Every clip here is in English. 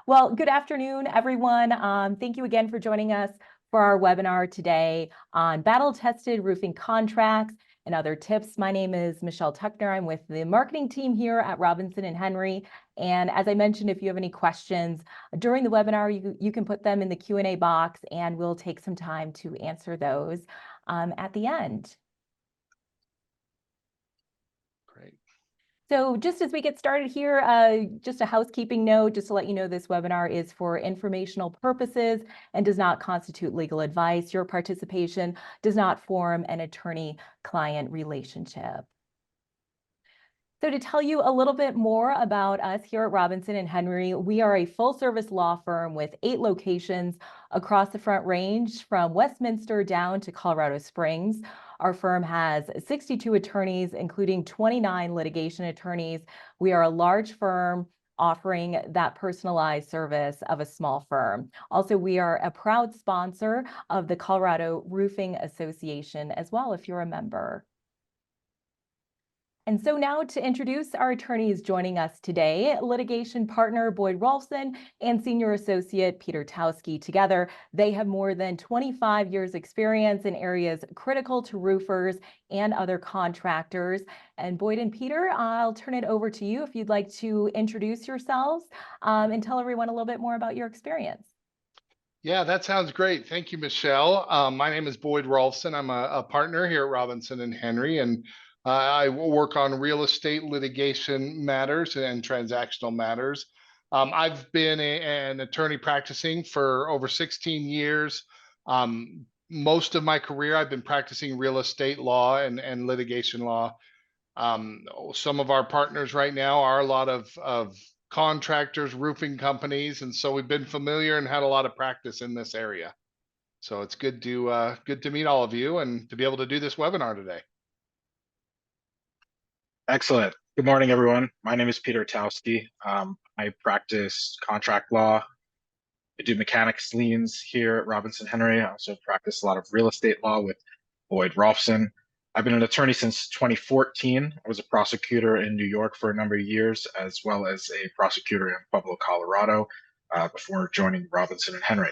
Well, good afternoon, everyone. Thank you again for joining us for our webinar today on battle-tested roofing contracts and other tips. My name is Michelle Tuckner. I'm with the marketing team here at Robinson and Henry. And as I mentioned, if you have any questions during the webinar, you can put them in the Q&A box and we'll take some time to answer those at the end. Great. So just as we get started here, just a housekeeping note, just to let you know, this webinar is for informational purposes and does not constitute legal advice. Your participation does not form an attorney-client relationship. So to tell you a little bit more about us here at Robinson and Henry, we are a full-service law firm with 8 locations across the Front Range, from Westminster down to Colorado Springs. Our firm has 62 attorneys, including 29 litigation attorneys. We are a large firm offering that personalized service of a small firm. Also, we are a proud sponsor of the Colorado Roofing Association as well, if you're a member. And so now to introduce our attorneys joining us today, litigation partner Boyd Rolfson and senior associate Peter Towski. Together, they have more than 25 years experience in areas critical to roofers and other contractors. And Boyd and Peter, I'll turn it over to you if you'd like to introduce yourselves and tell everyone a little bit more about your experience. Yeah, that sounds great. Thank you, Michelle. My name is Boyd Rolfson. I'm a partner here at Robinson and Henry, and I work on real estate litigation matters and transactional matters. I've been an attorney practicing for over 16 years. Most of my career, I've been practicing real estate law and litigation law. Some of our partners right now are a lot of contractors, roofing companies, and so we've been familiar and had a lot of practice in this area. So it's good to meet all of you and to be able to do this webinar today. Excellent. Good morning, everyone. My name is Peter Towski. I practice contract law. I do mechanics liens here at Robinson Henry. I also practice a lot of real estate law with Boyd Rolfson. I've been an attorney since 2014. I was a prosecutor in New York for a number of years, as well as a prosecutor in Pueblo, Colorado, before joining Robinson and Henry.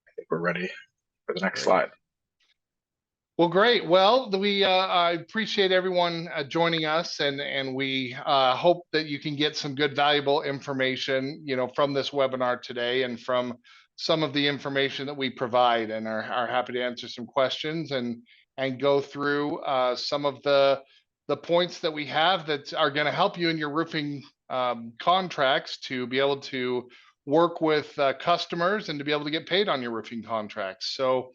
I think we're ready for the next slide. Well, great. Well, I appreciate everyone joining us, and we hope that you can get some good, valuable information, from this webinar today and from some of the information that we provide, and are happy to answer some questions and go through some of the points that we have that are going to help you in your roofing contracts to be able to work with customers and to be able to get paid on your roofing contracts. So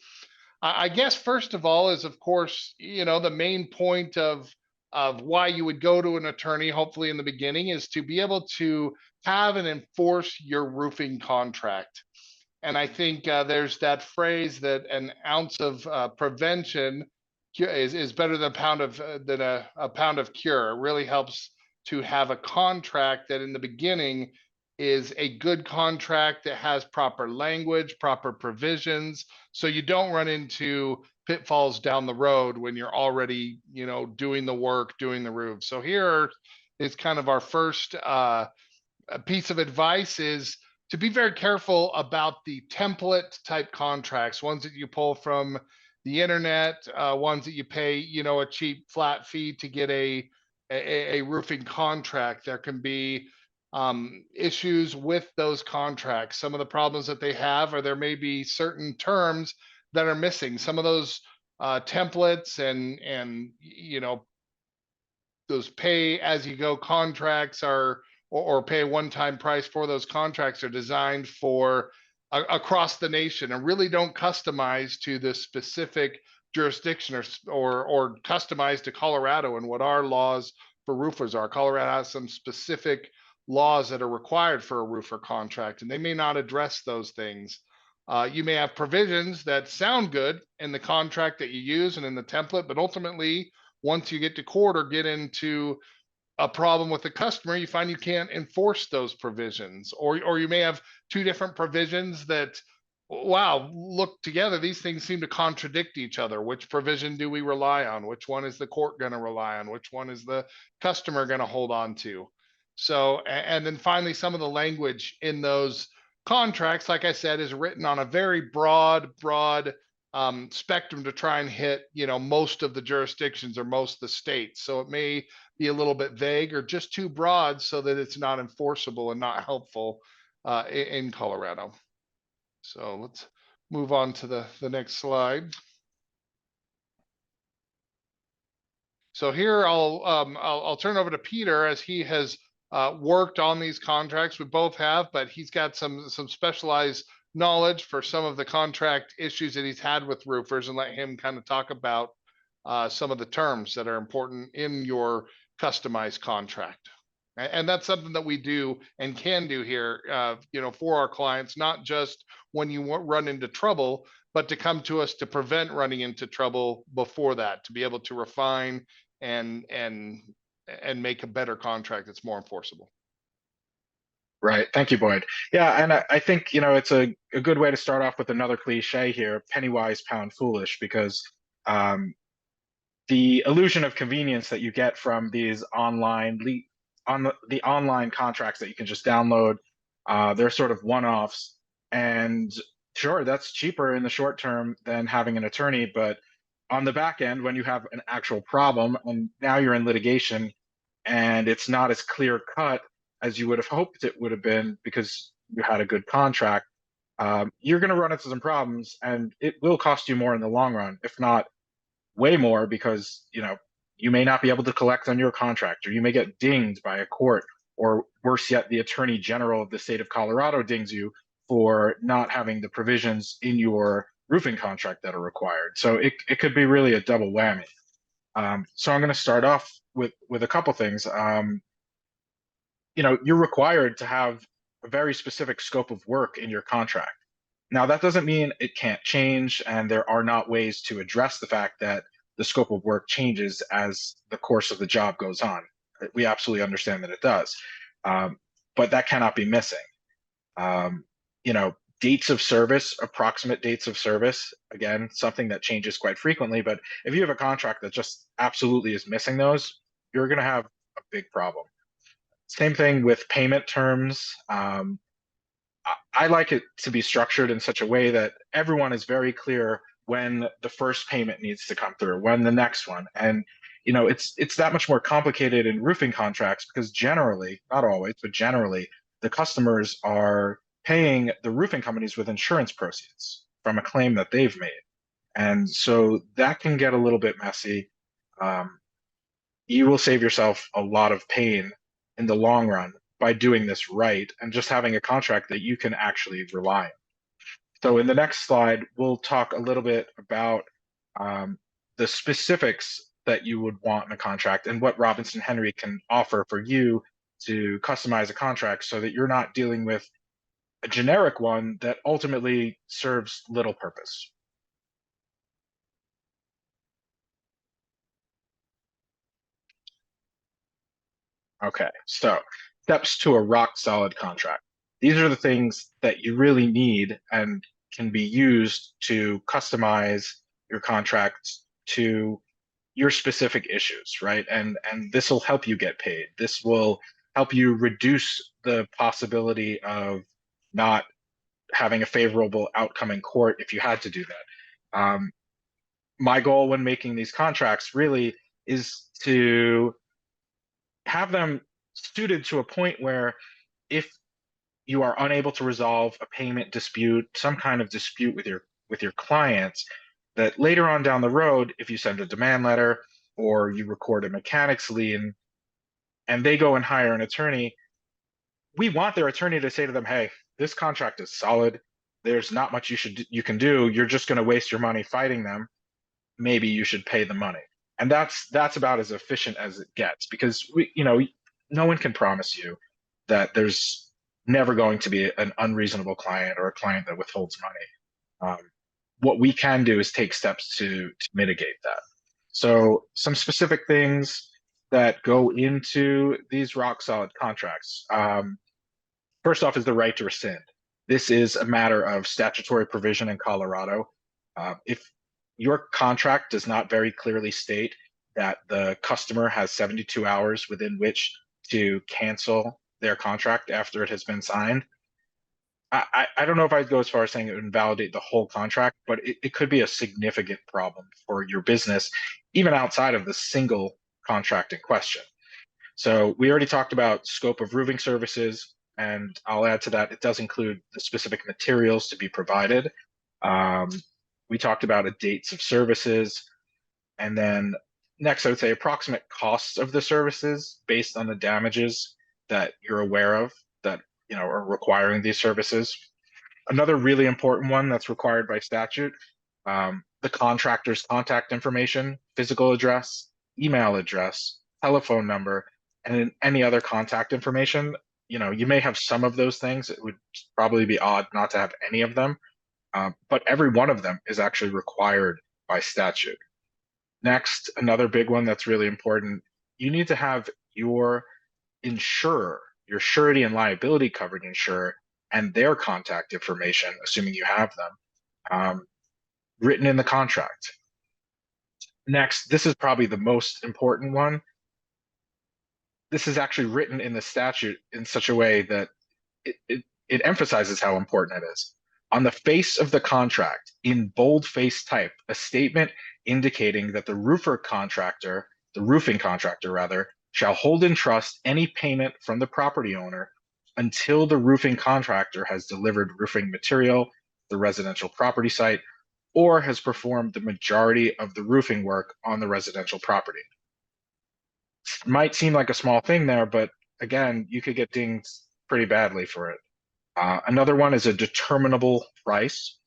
I guess first of all is, of course, the main point of why you would go to an attorney, hopefully in the beginning, is to be able to have and enforce your roofing contract. And I think there's that phrase that an ounce of prevention is better than a pound of cure. It really helps to have a contract that in the beginning is a good contract that has proper language, proper provisions, so you don't run into pitfalls down the road when you're already, doing the work, doing the roof. So here is kind of our first piece of advice, is to be very careful about the template type contracts, ones that you pull from the internet, ones that you pay, a cheap flat fee to get a roofing contract. There can be issues with those contracts. Some of the problems that they have are there may be certain terms that are missing. Some of those templates and those pay as you go contracts or pay a one-time price for those contracts are designed for across the nation and really don't customize to the specific jurisdiction or customize to Colorado and what our laws for roofers are. Colorado has some specific laws that are required for a roofer contract, and they may not address those things. You may have provisions that sound good in the contract that you use and in the template, but ultimately, once you get to court or get into a problem with the customer, you find you can't enforce those provisions, or you may have two different provisions that, wow, look together, these things seem to contradict each other. Which provision do we rely on? Which one is the court going to rely on? Which one is the customer going to hold on to? So, and then finally, some of the language in those contracts, like I said, is written on a very broad spectrum to try and hit, most of the jurisdictions or most of the states. So it may be a little bit vague or just too broad so that it's not enforceable and not helpful in Colorado. So let's move on to the next slide. So here I'll turn over to Peter as he has worked on these contracts. We both have, but he's got some specialized knowledge for some of the contract issues that he's had with roofers, and let him kind of talk about some of the terms that are important in your customized contract. And that's something that we do and can do here, for our clients, not just when you run into trouble, but to come to us to prevent running into trouble before that, to be able to refine and make a better contract that's more enforceable. Right. Thank you, Boyd. Yeah, and I think, it's a good way to start off with another cliche here, penny wise, pound foolish, because the illusion of convenience that you get from these online the online contracts that you can just download, they're sort of one-offs. And sure, that's cheaper in the short term than having an attorney, but on the back end, when you have an actual problem and now you're in litigation and it's not as clear cut as you would have hoped it would have been because you had a good contract, you're going to run into some problems, and it will cost you more in the long run, if not way more, because you may not be able to collect on your contract, or you may get dinged by a court, or worse yet, the Attorney General of the state of Colorado dings you for not having the provisions in your roofing contract that are required. So it could be really a double whammy. So I'm going to start off with a couple things. You're required to have a very specific scope of work in your contract. Now, that doesn't mean it can't change, and there are not ways to address the fact that the scope of work changes as the course of the job goes on. We absolutely understand that it does, but that cannot be missing. Dates of service, approximate dates of service, again, something that changes quite frequently. But if you have a contract that just absolutely is missing those, you're going to have a big problem. Same thing with payment terms. I like it to be structured in such a way that everyone is very clear when the first payment needs to come through, when the next one. And it's that much more complicated in roofing contracts because generally, not always, but generally, the customers are paying the roofing companies with insurance proceeds from a claim that they've made. And so that can get a little bit messy. You will save yourself a lot of pain in the long run by doing this right and just having a contract that you can actually rely on. So in the next slide, we'll talk a little bit about the specifics that you would want in a contract and what Robinson Henry can offer for you to customize a contract so that you're not dealing with a generic one that ultimately serves little purpose. Okay, so steps to a rock solid contract. These are the things that you really need and can be used to customize your contracts to your specific issues, right? And this will help you get paid. This will help you reduce the possibility of not having a favorable outcome in court if you had to do that. My goal when making these contracts really is to have them suited to a point where if you are unable to resolve a payment dispute, some kind of dispute with your clients, that later on down the road, if you send a demand letter or you record a mechanics lien and they go and hire an attorney, we want their attorney to say to them, hey, this contract is solid. There's not much you can do. You're just going to waste your money fighting them. Maybe you should pay the money. And that's about as efficient as it gets, because no one can promise you that there's never going to be an unreasonable client or a client that withholds money. What we can do is take steps to mitigate that. So some specific things that go into these rock solid contracts. First off is the right to rescind. This is a matter of statutory provision in Colorado. If your contract does not very clearly state that the customer has 72 hours within which to cancel their contract after it has been signed. I don't know if I'd go as far as saying it would invalidate the whole contract, but it could be a significant problem for your business, even outside of the single contract in question. So we already talked about scope of roofing services, and I'll add to that, it does include the specific materials to be provided. Um, we talked about dates of services, and then next I would say approximate costs of the services based on the damages that you're aware of that are requiring these services. Another really important one that's required by statute, the contractor's contact information, physical address, email address, telephone number, and any other contact information. You may have some of those things. It would probably be odd not to have any of them, but every one of them is actually required by statute. Next, another big one that's really important, you need to have your insurer, your surety and liability covered insurer, and their contact information, assuming you have them, written in the contract. Next, this is probably the most important one. This is actually written in the statute in such a way that it emphasizes how important it is. On the face of the contract, in bold-face type, a statement indicating that the roofing contractor rather, shall hold in trust any payment from the property owner until the roofing contractor has delivered roofing material to the residential property site or has performed the majority of the roofing work on the residential property. Might seem like a small thing there, but again, you could get dinged pretty badly for it. Another one is a determinable price.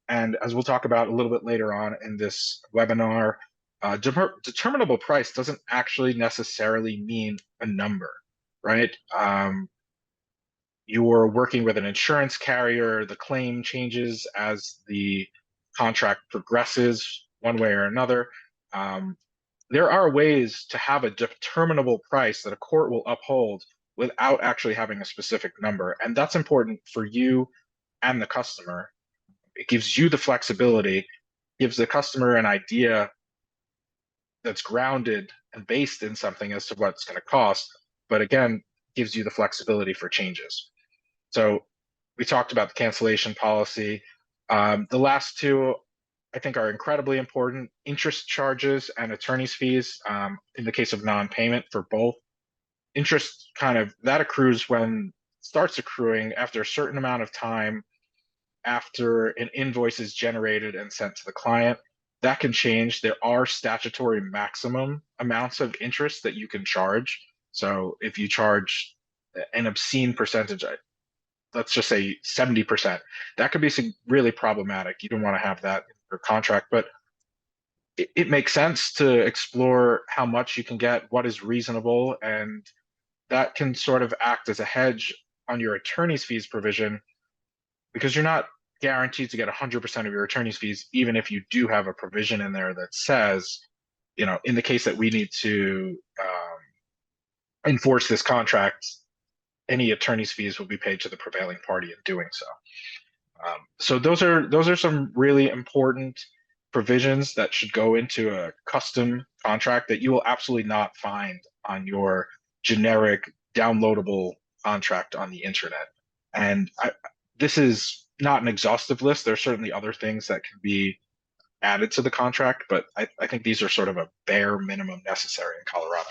And as we'll talk about a little bit later on in this webinar, determinable price doesn't actually necessarily mean a number, right? You're working with an insurance carrier, the claim changes as the contract progresses one way or another. There are ways to have a determinable price that a court will uphold without actually having a specific number. And that's important for you and the customer. It gives you the flexibility, gives the customer an idea that's grounded and based in something as to what it's going to cost, but again, gives you the flexibility for changes. So we talked about the cancellation policy. The last two, I think, are incredibly important. Interest charges and attorney's fees in the case of non-payment for both. Interest that accrues when starts accruing after a certain amount of time after an invoice is generated and sent to the client. That can change. There are statutory maximum amounts of interest that you can charge. So if you charge an obscene percentage, let's just say 70%, that could be really problematic. You don't want to have that in your contract, but it makes sense to explore how much you can get, what is reasonable, and that can sort of act as a hedge on your attorney's fees provision, because you're not guaranteed to get 100% of your attorney's fees, even if you do have a provision in there that says, in the case that we need to enforce this contract, any attorney's fees will be paid to the prevailing party in doing so. So those are some really important provisions that should go into a custom contract that you will absolutely not find on your generic downloadable contract on the internet. And this is not an exhaustive list. There's certainly other things that can be added to the contract, but I think these are sort of a bare minimum necessary in Colorado.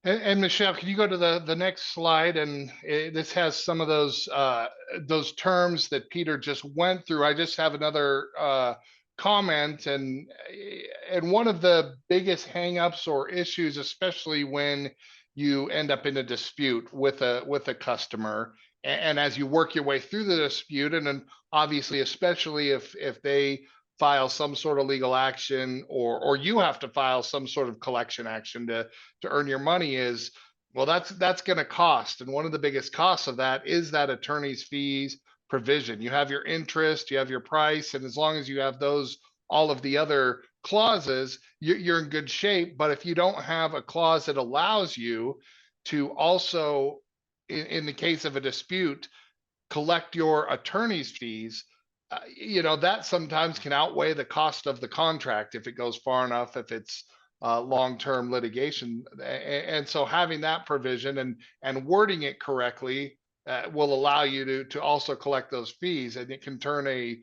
And Michelle, can you go to the next slide? And this has some of those terms that Peter just went through. I just have another comment, and one of the biggest hangups or issues, especially when you end up in a dispute with a customer, and as you work your way through the dispute, and then obviously, especially if they file some sort of legal action, or you have to file some sort of collection action to earn your money, is, well, that's going to cost. And one of the biggest costs of that is that attorney's fees provision. You have your interest, you have your price, and as long as you have all of the other clauses, you're in good shape. But if you don't have a clause that allows you to also, in the case of a dispute, collect your attorney's fees, that sometimes can outweigh the cost of the contract if it goes far enough, if it's long-term litigation. And so having that provision and wording it correctly will allow you to also collect those fees, and it can turn a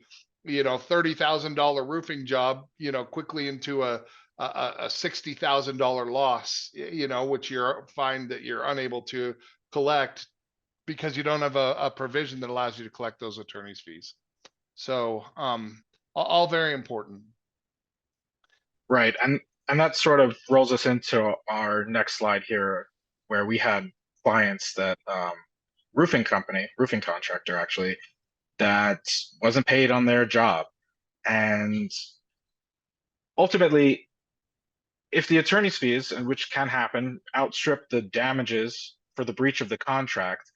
$30,000 roofing job quickly into a $60,000 loss, which you're find that you're unable to collect because you don't have a provision that allows you to collect those attorney's fees. So all very important. Right. And that sort of rolls us into our next slide here, where we had clients that roofing contractor actually, that wasn't paid on their job. And ultimately, if the attorney's fees, and which can happen, outstrip the damages for the breach of the contract,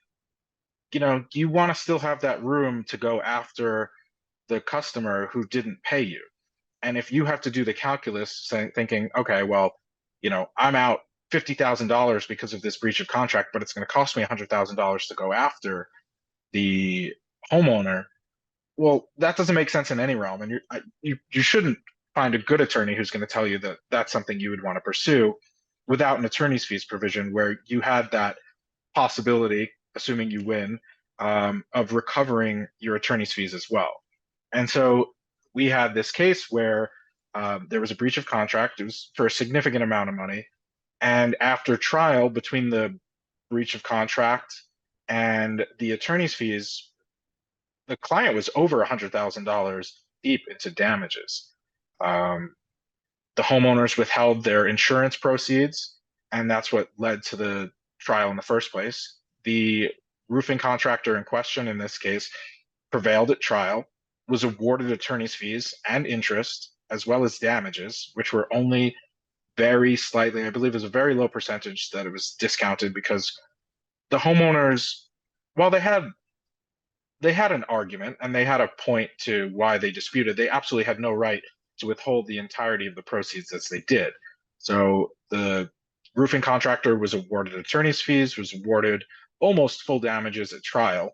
you want to still have that room to go after the customer who didn't pay you. And if you have to do the calculus thinking, okay, well, I'm out $50,000 because of this breach of contract, but it's going to cost me $100,000 to go after the homeowner. Well, that doesn't make sense in any realm. And you shouldn't find a good attorney who's going to tell you that that's something you would want to pursue without an attorney's fees provision where you had that possibility, assuming you win, of recovering your attorney's fees as well. And so we had this case where there was a breach of contract. It was for a significant amount of money. And after trial between the breach of contract and the attorney's fees, the client was over $100,000 deep into damages. The homeowners withheld their insurance proceeds, and that's what led to the trial in the first place. The roofing contractor in question in this case prevailed at trial, was awarded attorney's fees and interest, as well as damages, which were only very slightly, I believe it was a very low percentage that it was discounted because the homeowners, while they had an argument and they had a point to why they disputed, they absolutely had no right to withhold the entirety of the proceeds as they did. So the roofing contractor was awarded attorney's fees, was awarded almost full damages at trial.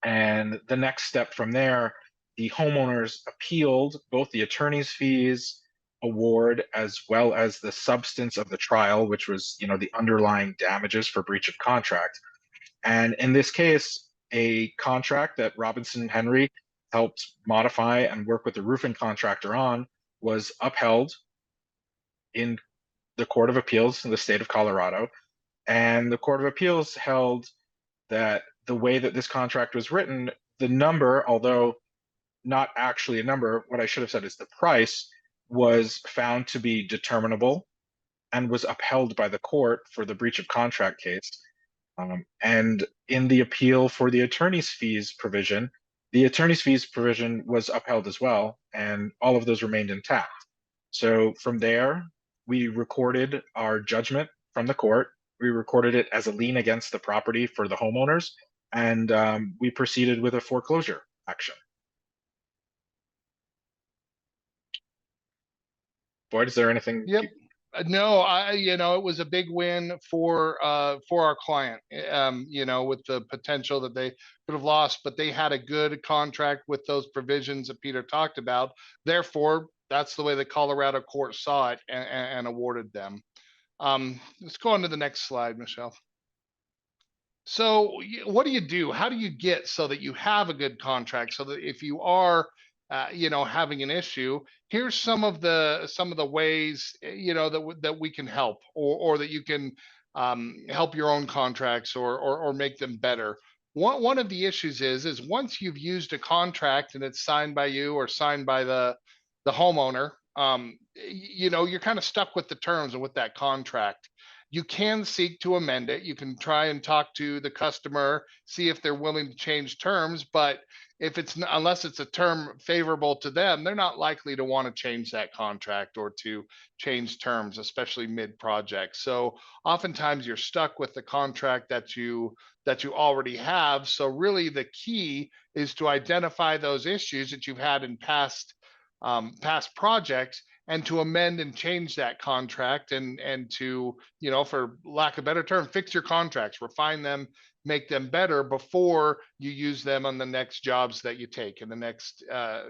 And the next step from there, the homeowners appealed both the attorney's fees award as well as the substance of the trial, which was, the underlying damages for breach of contract. And in this case, a contract that Robinson Henry helped modify and work with the roofing contractor on was upheld in the Court of Appeals in the state of Colorado. And the Court of Appeals held that the way that this contract was written, the number, although not actually a number, what I should have said is the price, was found to be determinable and was upheld by the court for the breach of contract case. And in the appeal for the attorney's fees provision, the attorney's fees provision was upheld as well, and all of those remained intact. So from there, we recorded our judgment from the court. We recorded it as a lien against the property for the homeowners, and we proceeded with a foreclosure action. Boyd, is there anything? Yep. No, it was a big win for our client, with the potential that they could have lost, but they had a good contract with those provisions that Peter talked about. Therefore, that's the way the Colorado court saw it and awarded them. Let's go on to the next slide, Michelle. So what do you do? How do you get so that you have a good contract so that if you are having an issue, here's some of the ways that we can help, or that you can help your own contracts or make them better. One of the issues is once you've used a contract and it's signed by you or signed by the homeowner, you're kind of stuck with the terms and with that contract. You can seek to amend it. You can try and talk to the customer, see if they're willing to change terms, but unless it's a term favorable to them, they're not likely to want to change that contract or to change terms, especially mid-project. So oftentimes you're stuck with the contract that you already have. So really the key is to identify those issues that you've had in past projects, and to amend and change that contract and to, for lack of a better term, fix your contracts, refine them, make them better before you use them on the next jobs that you take and the next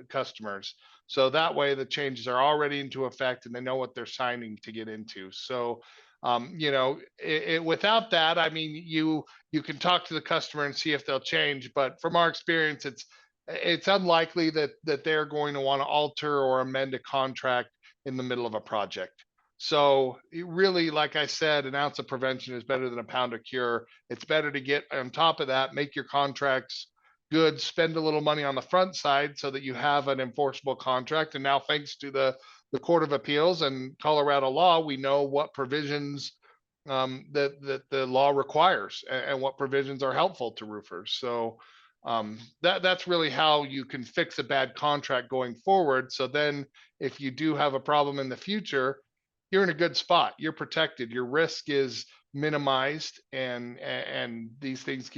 customers. So that way the changes are already into effect and they know what they're signing to get into. So, without that, I mean, you can talk to the customer and see if they'll change, but from our experience, it's unlikely that they're going to want to alter or amend a contract in the middle of a project. So really, like I said, an ounce of prevention is better than a pound of cure. It's better to get on top of that, make your contracts good, spend a little money on the front side so that you have an enforceable contract. And now, thanks to the Court of Appeals and Colorado law, we know what provisions that the law requires and what provisions are helpful to roofers. So that's really how you can fix a bad contract going forward. So then, if you do have a problem in the future, you're in a good spot. You're protected. Your risk is minimized, and these things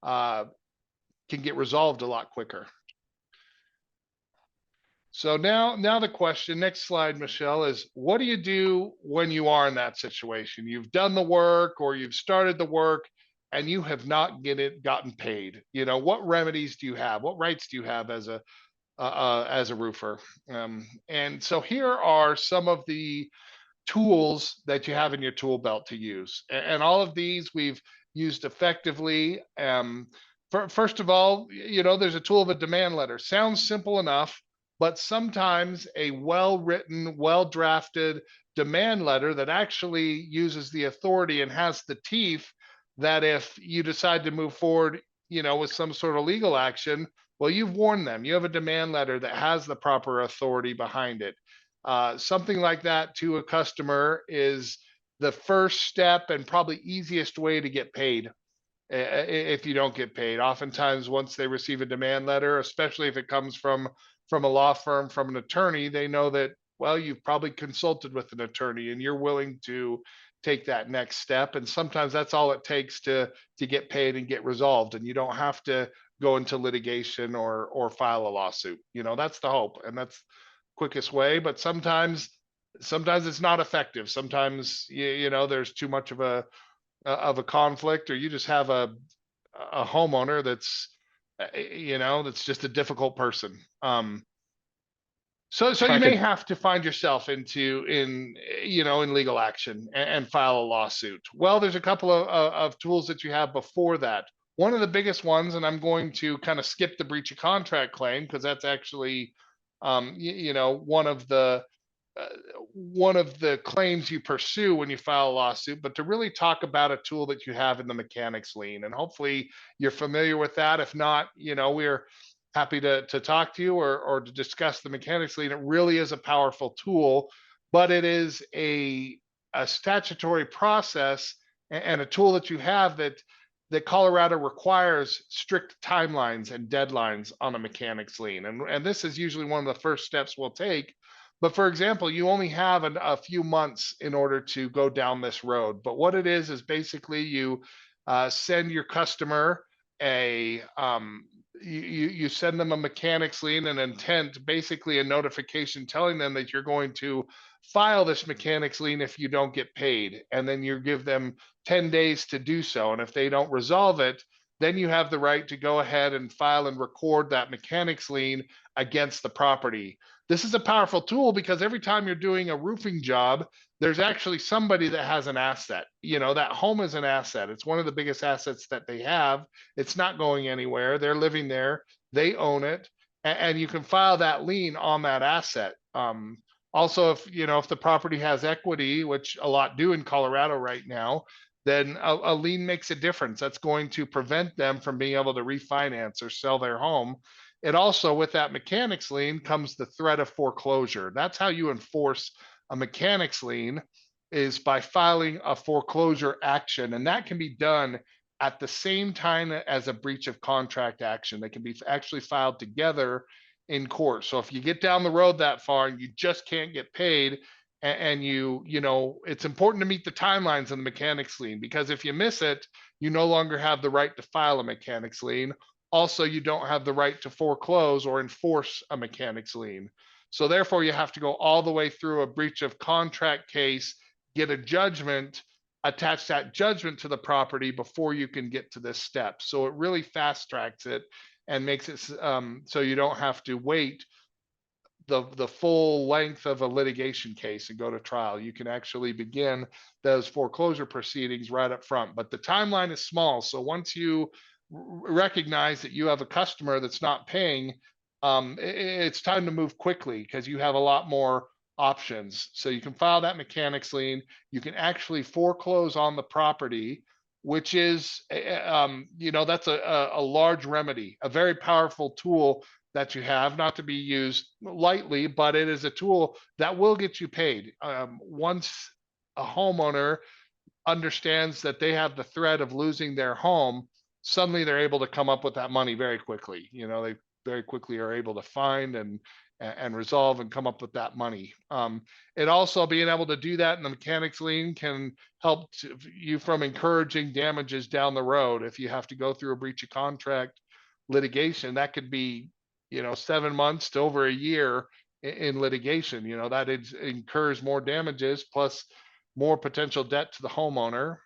uh, can get resolved a lot quicker. So now the question, next slide, Michelle, is what do you do when you are in that situation? You've done the work or you've started the work and you have not gotten paid. What remedies do you have? What rights do you have as a roofer? And so here are some of the tools that you have in your tool belt to use. And all of these we've used effectively. First of all, there's a tool of a demand letter. Sounds simple enough, but sometimes a well-written, well-drafted demand letter that actually uses the authority and has the teeth that if you decide to move forward, with some sort of legal action, well, you've warned them. You have a demand letter that has the proper authority behind it. Something like that to a customer is the first step and probably easiest way to get paid if you don't get paid. Oftentimes, once they receive a demand letter, especially if it comes from a law firm, from an attorney, they know that, well, you've probably consulted with an attorney and you're willing to take that next step. And sometimes that's all it takes to get paid and get resolved. And you don't have to go into litigation or file a lawsuit. That's the hope. And that's quickest way, but sometimes it's not effective. Sometimes there's too much of a conflict, or you just have a homeowner that's just a difficult person. So If I you may could, have to find yourself in legal action and file a lawsuit. Well, there's a couple of tools that you have before that. One of the biggest ones, and I'm going to kind of skip the breach of contract claim because that's actually uh, one of the claims you pursue when you file a lawsuit, but to really talk about a tool that you have in the mechanics lien. And hopefully you're familiar with that. If not, we're happy to talk to you or to discuss the mechanics lien. It really is a powerful tool, but it is a statutory process and a tool that you have that Colorado requires strict timelines and deadlines on a mechanics lien. And this is usually one of the first steps we'll take. But for example, you only have a few months in order to go down this road. But what it is basically you send your customer you send them a mechanics lien, an intent, basically a notification telling them that you're going to file this mechanics lien if you don't get paid. And then you give them 10 days to do so. And if they don't resolve it, then you have the right to go ahead and file and record that mechanics lien against the property. This is a powerful tool because every time you're doing a roofing job, there's actually somebody that has an asset. That home is an asset. It's one of the biggest assets that they have. It's not going anywhere. They're living there. They own it. And you can file that lien on that asset. Also, if the property has equity, which a lot do in Colorado right now, then a lien makes a difference. That's going to prevent them from being able to refinance or sell their home. It also, with that mechanics lien, comes the threat of foreclosure. That's how you enforce a mechanics lien, is by filing a foreclosure action. And that can be done at the same time as a breach of contract action. They can be actually filed together in court. So if you get down the road that far and you just can't get paid, and it's important to meet the timelines on the mechanics lien, because if you miss it, you no longer have the right to file a mechanics lien. Also, you don't have the right to foreclose or enforce a mechanics lien. So therefore, you have to go all the way through a breach of contract case, get a judgment, attach that judgment to the property before you can get to this step. So it really fast tracks it and makes it so you don't have to wait the full length of a litigation case and go to trial. You can actually begin those foreclosure proceedings right up front, but the timeline is small. So once you recognize that you have a customer that's not paying, it's time to move quickly because you have a lot more options. So you can file that mechanics lien. You can actually foreclose on the property, which is, that's a large remedy, a very powerful tool that you have, not to be used lightly, but it is a tool that will get you paid. Once a homeowner understands that they have the threat of losing their home, suddenly they're able to come up with that money very quickly. They very quickly are able to find and resolve and come up with that money. It also being able to do that in the mechanics lien can help you from encouraging damages down the road. If you have to go through a breach of contract litigation, that could be 7 months to over a year in litigation. That incurs more damages plus more potential debt to the homeowner.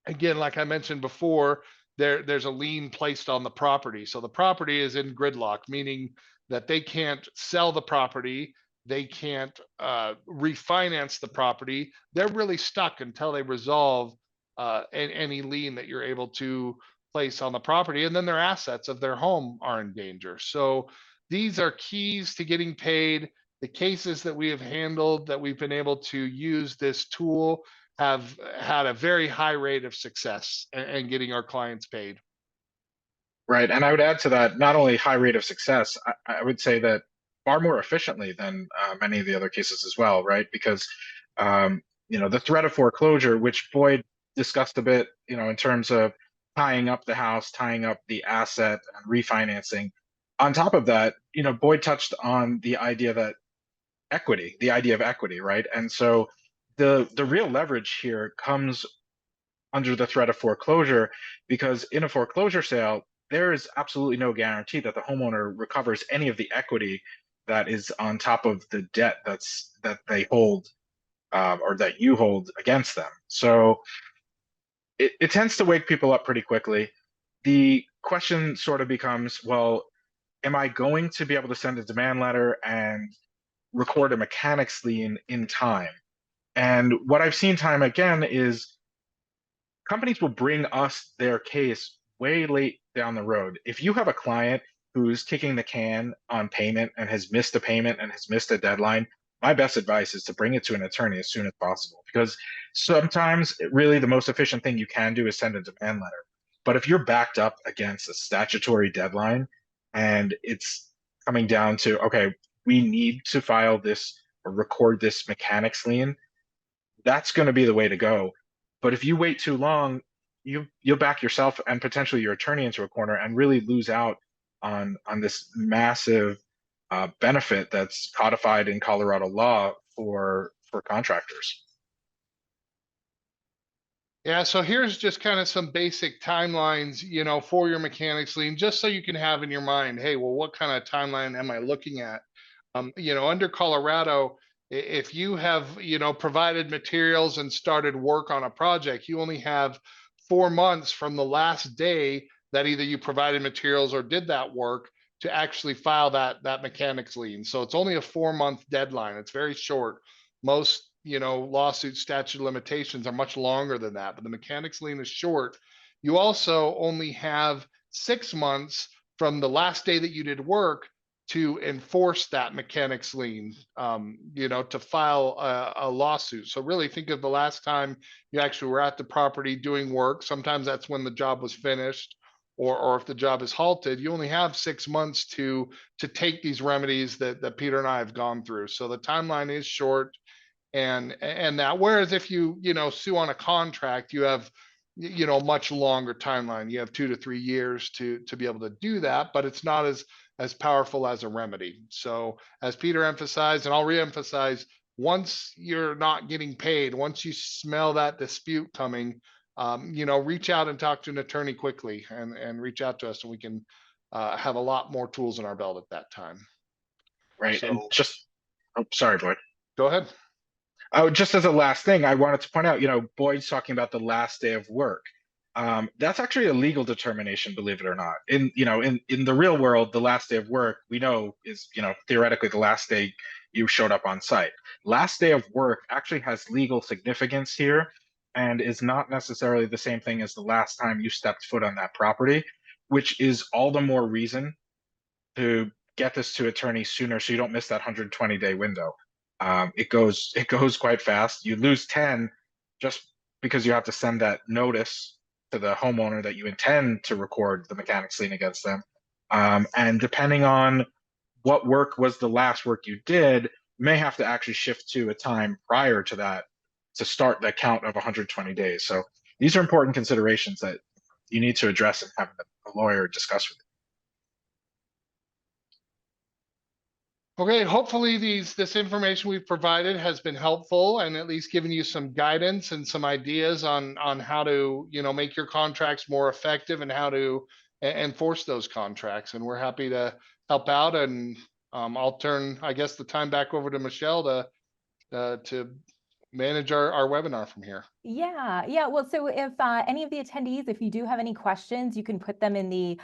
Again, like I mentioned before, there's a lien placed on the property. So the property is in gridlock, meaning that they can't sell the property, they can't refinance the property. They're really stuck until they resolve any lien that you're able to place on the property, and then their assets of their home are in danger. So these are keys to getting paid. The cases that we have handled, that we've been able to use this tool, have had a very high rate of success in getting our clients paid. Right. And I would add to that, not only high rate of success, I would say that far more efficiently than many of the other cases as well, right? Because, the threat of foreclosure, which Boyd discussed a bit, in terms of tying up the house, tying up the asset and refinancing. On top of that, Boyd touched on the idea of equity, right? And so the real leverage here comes under the threat of foreclosure, because in a foreclosure sale, there is absolutely no guarantee that the homeowner recovers any of the equity that is on top of the debt that they hold, or that you hold against them. So it tends to wake people up pretty quickly. The question sort of becomes, well, am I going to be able to send a demand letter and record a mechanics lien in time? And what I've seen time again is companies will bring us their case way late down the road. If you have a client who's kicking the can on payment and has missed a payment and has missed a deadline, my best advice is to bring it to an attorney as soon as possible, because sometimes really the most efficient thing you can do is send a demand letter. But if you're backed up against a statutory deadline and it's coming down to, okay, we need to file this or record this mechanics lien, that's going to be the way to go. But if you wait too long, you'll back yourself and potentially your attorney into a corner and really lose out on this massive benefit that's codified in Colorado law for contractors. Yeah, so here's just kind of some basic timelines, for your mechanics lien, just so you can have in your mind, hey, well, what kind of timeline am I looking at? Under Colorado, if you have, provided materials and started work on a project, you only have 4 months from the last day that either you provided materials or did that work to actually file that mechanics lien. So it's only a 4-month deadline. It's very short. Most, lawsuit statute of limitations are much longer than that, but the mechanics lien is short. You also only have 6 months from the last day that you did work to enforce that mechanics lien, to file a lawsuit. So really think of the last time you actually were at the property doing work. Sometimes that's when the job was finished, or if the job is halted. You only have 6 months to take these remedies that Peter and I have gone through. So the timeline is short, and that, whereas if you sue on a contract, you have much longer timeline. You have 2 to 3 years to be able to do that, but it's not as powerful as a remedy. So as Peter emphasized, and I'll reemphasize, once you're not getting paid, once you smell that dispute coming, reach out and talk to an attorney quickly, and reach out to us, and we can have a lot more tools in our belt at that time. Right. So, And just, oh, sorry, Boyd. Go ahead. Oh, just as a last thing, I wanted to point out, Boyd's talking about the last day of work. That's actually a legal determination, believe it or not. In the real world, the last day of work we know is, theoretically the last day you showed up on site. Last day of work actually has legal significance here and is not necessarily the same thing as the last time you stepped foot on that property, which is all the more reason to get this to attorneys sooner so you don't miss that 120-day window. It goes quite fast. You lose 10 just because you have to send that notice to the homeowner that you intend to record the mechanic's lien against them. And depending on what work was the last work you did, you may have to actually shift to a time prior to that to start the count of 120 days. So these are important considerations that you need to address and have a lawyer discuss with you. Okay, hopefully this information we've provided has been helpful and at least given you some guidance and some ideas on how to, make your contracts more effective and how to enforce those contracts. And we're happy to help out. And I'll turn, I guess, the time back over to Michelle to manage our webinar from here. Yeah. Well, so if any of the attendees, if you do have any questions, you can put them in the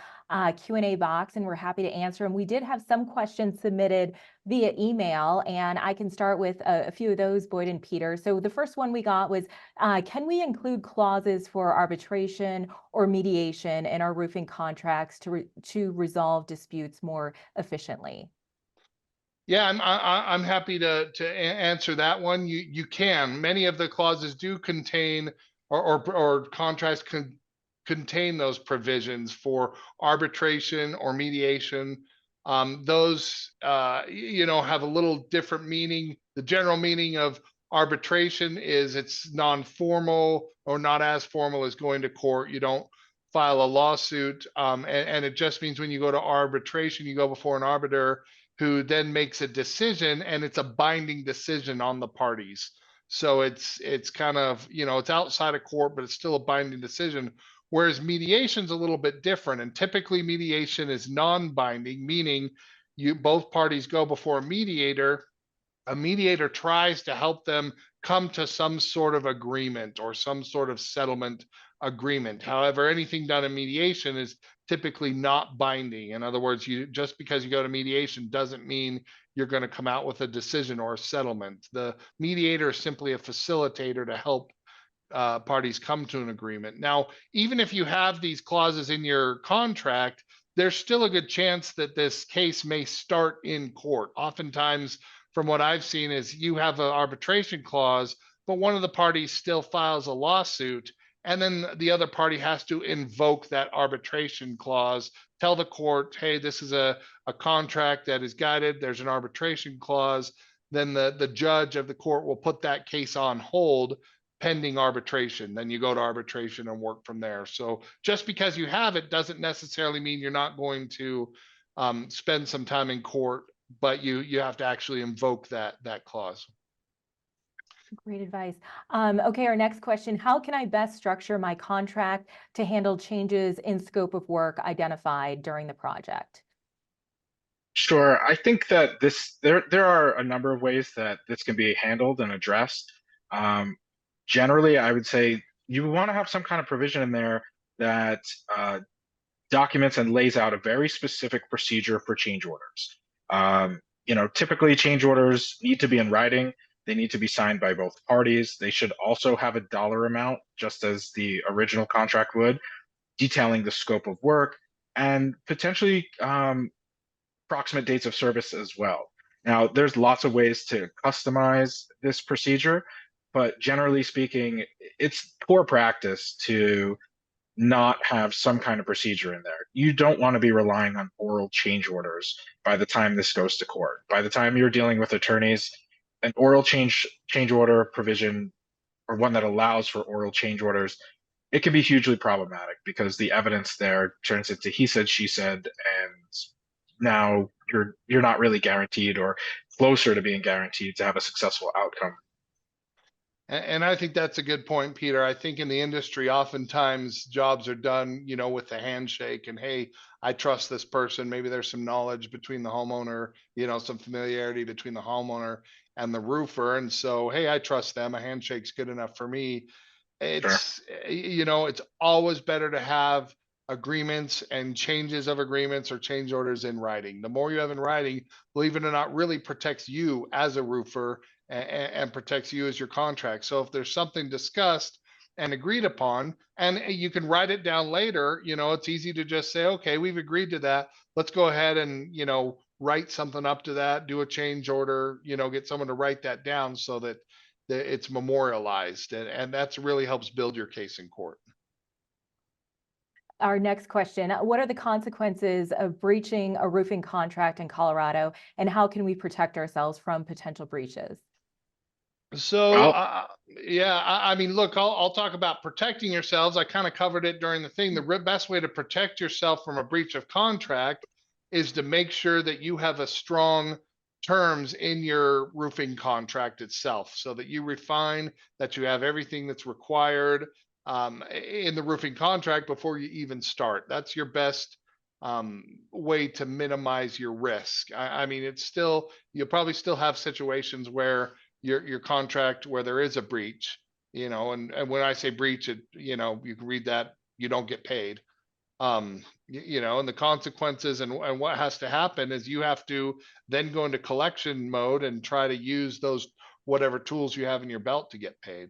Q&A box and we're happy to answer them. We did have some questions submitted via email and I can start with a few of those, Boyd and Peter. So the first one we got was, can we include clauses for arbitration or mediation in our roofing contracts to resolve disputes more efficiently? Yeah, I'm happy to answer that one. You can. Many of the clauses do contain or contracts contain those provisions for arbitration or mediation. Those have a little different meaning. The general meaning of arbitration is it's non-formal or not as formal as going to court. You don't file a lawsuit, and it just means when you go to arbitration, you go before an arbiter who then makes a decision and it's a binding decision on the parties. So it's kind of, it's outside of court, but it's still a binding decision. Whereas mediation's a little bit different. And typically mediation is non-binding, meaning both parties go before a mediator tries to help them come to some sort of agreement or some sort of settlement agreement. However, anything done in mediation is typically not binding. In other words, just because you go to mediation doesn't mean you're going to come out with a decision or a settlement. The mediator is simply a facilitator to help parties come to an agreement. Now, even if you have these clauses in your contract, there's still a good chance that this case may start in court. Oftentimes, from what I've seen, is you have an arbitration clause, but one of the parties still files a lawsuit, and then the other party has to invoke that arbitration clause, tell the court, hey, this is a contract that is guided, there's an arbitration clause. Then the judge of the court will put that case on hold pending arbitration. Then you go to arbitration and work from there. So just because you have it doesn't necessarily mean you're not going to spend some time in court, but you have to actually invoke that clause. Great advice. Okay, our next question, how can I best structure my contract to handle changes in scope of work identified during the project? Sure. I think that there are a number of ways that this can be handled and addressed. Generally, I would say you want to have some kind of provision in there that documents and lays out a very specific procedure for change orders. Typically change orders need to be in writing. They need to be signed by both parties. They should also have a dollar amount, just as the original contract would, detailing the scope of work and potentially approximate dates of service as well. Now, there's lots of ways to customize this procedure, but generally speaking, it's poor practice to not have some kind of procedure in there. You don't want to be relying on oral change orders by the time this goes to court. By the time you're dealing with attorneys, an oral change order provision, or one that allows for oral change orders, it can be hugely problematic because the evidence there turns into he said, she said, and now you're not really guaranteed or closer to being guaranteed to have a successful outcome. And I think that's a good point, Peter. I think in the industry, oftentimes jobs are done, with the handshake and, hey, I trust this person. Maybe there's some knowledge between the homeowner, some familiarity between the homeowner and the roofer. And so, hey, I trust them. A handshake's good enough for me. Sure. It's always better to have agreements and changes of agreements or change orders in writing. The more you have in writing, believe it or not, really protects you as a roofer and protects you as your contract. So if there's something discussed and agreed upon, and you can write it down later, it's easy to just say, okay, we've agreed to that. Let's go ahead and, write something up to that, do a change order, get someone to write that down so that it's memorialized, and that's really helps build your case in court. Our next question, what are the consequences of breaching a roofing contract in Colorado, and how can we protect ourselves from potential breaches? So, Well, yeah, I mean, look, I'll talk about protecting yourselves. I kind of covered it during the thing. The best way to protect yourself from a breach of contract is to make sure that you have a strong terms in your roofing contract itself, so that you refine that you have everything that's required in the roofing contract before you even start. That's your best way to minimize your risk. I mean, it's still, you'll probably still have situations where your contract where there is a breach, and when I say breach, you can read that you don't get paid. And the consequences and what has to happen is you have to then go into collection mode and try to use those whatever tools you have in your belt to get paid.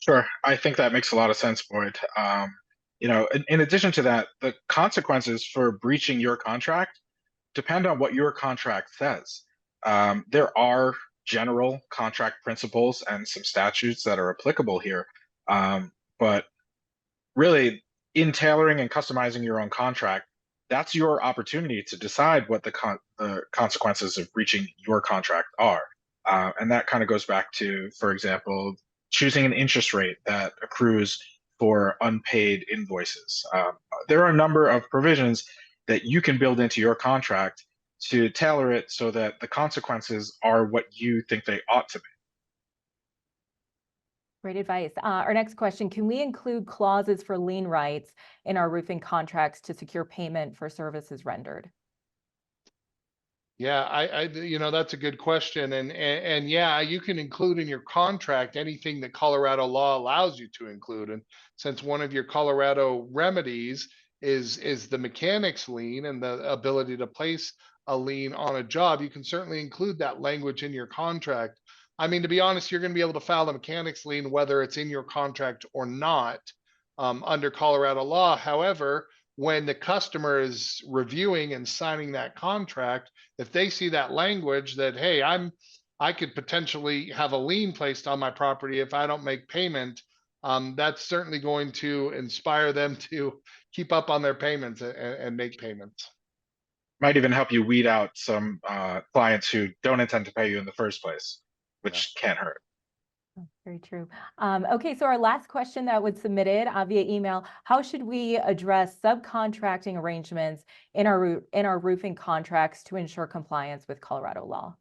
sure. I think that makes a lot of sense, Boyd. In addition to that, the consequences for breaching your contract depend on what your contract says. There are general contract principles and some statutes that are applicable here. But really, in tailoring and customizing your own contract, that's your opportunity to decide what the consequences of breaching your contract are. And that kind of goes back to, for example, choosing an interest rate that accrues for unpaid invoices. There are a number of provisions that you can build into your contract to tailor it so that the consequences are what you think they ought to be. Great advice. Our next question, can we include clauses for lien rights in our roofing contracts to secure payment for services rendered? Yeah, that's a good question, and yeah, you can include in your contract anything that Colorado law allows you to include. And since one of your Colorado remedies is the mechanics lien and the ability to place a lien on a job, you can certainly include that language in your contract. I mean, to be honest, you're going to be able to file the mechanics lien whether it's in your contract or not, under Colorado law. However, when the customer is reviewing and signing that contract, if they see that language that, hey, I could potentially have a lien placed on my property if I don't make payment, that's certainly going to inspire them to keep up on their payments and make payments. Might even help you weed out some clients who don't intend to pay you in the first place, Yeah. which can't hurt. Very true. Okay, so our last question that was submitted via email, how should we address subcontracting arrangements in our roofing contracts to ensure compliance with Colorado law?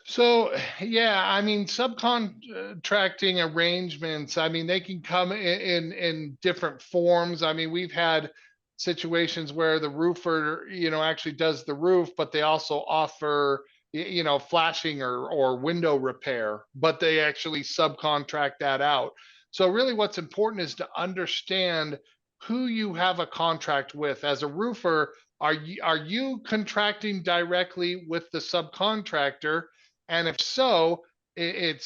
So, yeah, I mean, subcontracting arrangements, I mean, they can come in different forms. I mean, we've had situations where the roofer, actually does the roof, but they also offer, flashing or window repair, but they actually subcontract that out. So really what's important is to understand who you have a contract with. As a roofer, are you contracting directly with the subcontractor? And if so, it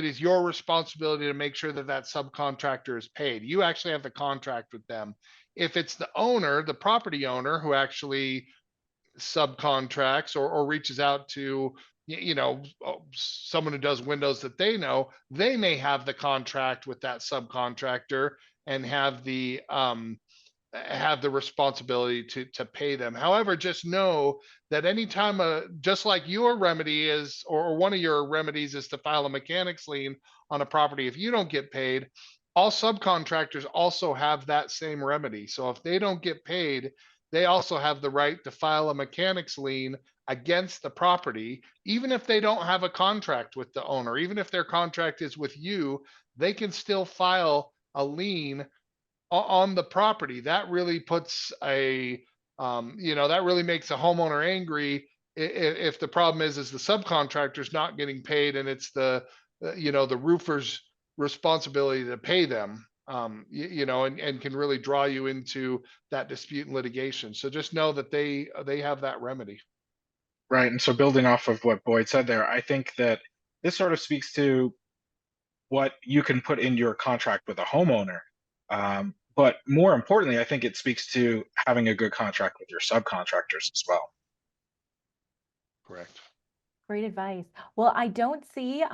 is your responsibility to make sure that that subcontractor is paid. You actually have the contract with them. If it's the owner, the property owner, who actually subcontracts or reaches out to, someone who does windows that they know, they may have the contract with that subcontractor and have the responsibility to pay them. However, just know that anytime just like your remedy is, or one of your remedies is to file a mechanics lien on a property, if you don't get paid, all subcontractors also have that same remedy. So if they don't get paid, they also have the right to file a mechanics lien against the property, even if they don't have a contract with the owner. Even if their contract is with you, they can still file a lien on the property. That really puts that really makes a homeowner angry if the problem is the subcontractor's not getting paid and it's the roofer's responsibility to pay them, and can really draw you into that dispute and litigation. So just know that they have that remedy. Right. And so building off of what Boyd said there, I think that this sort of speaks to what you can put in your contract with a homeowner. But more importantly, I think it speaks to having a good contract with your subcontractors as well. Correct. Great advice. Well, I don't see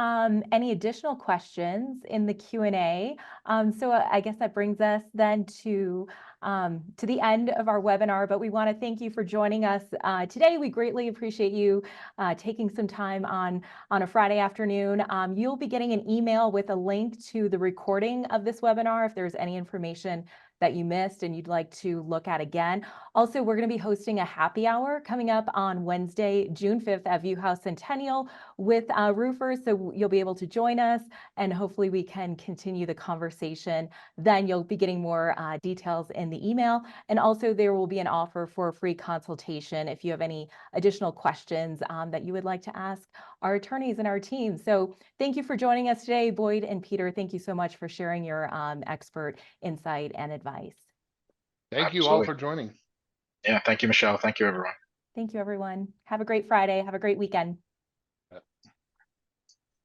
any additional questions in the Q&A. So I guess that brings us then to the end of our webinar, but we want to thank you for joining us today. We greatly appreciate you taking some time on a Friday afternoon. You'll be getting an email with a link to the recording of this webinar if there's any information that you missed and you'd like to look at again. Also, we're going to be hosting a happy hour coming up on Wednesday, June 5th at View House Centennial with roofers. So you'll be able to join us and hopefully we can continue the conversation. Then you'll be getting more details in the email. And also there will be an offer for a free consultation if you have any additional questions that you would like to ask our attorneys and our team. So thank you for joining us today, Boyd and Peter. Thank you so much for sharing your expert insight and advice. Thank you all Absolutely. for joining. Yeah. Thank you, Michelle. Thank you, everyone. Thank you, everyone. Have a great Friday. Have a great weekend.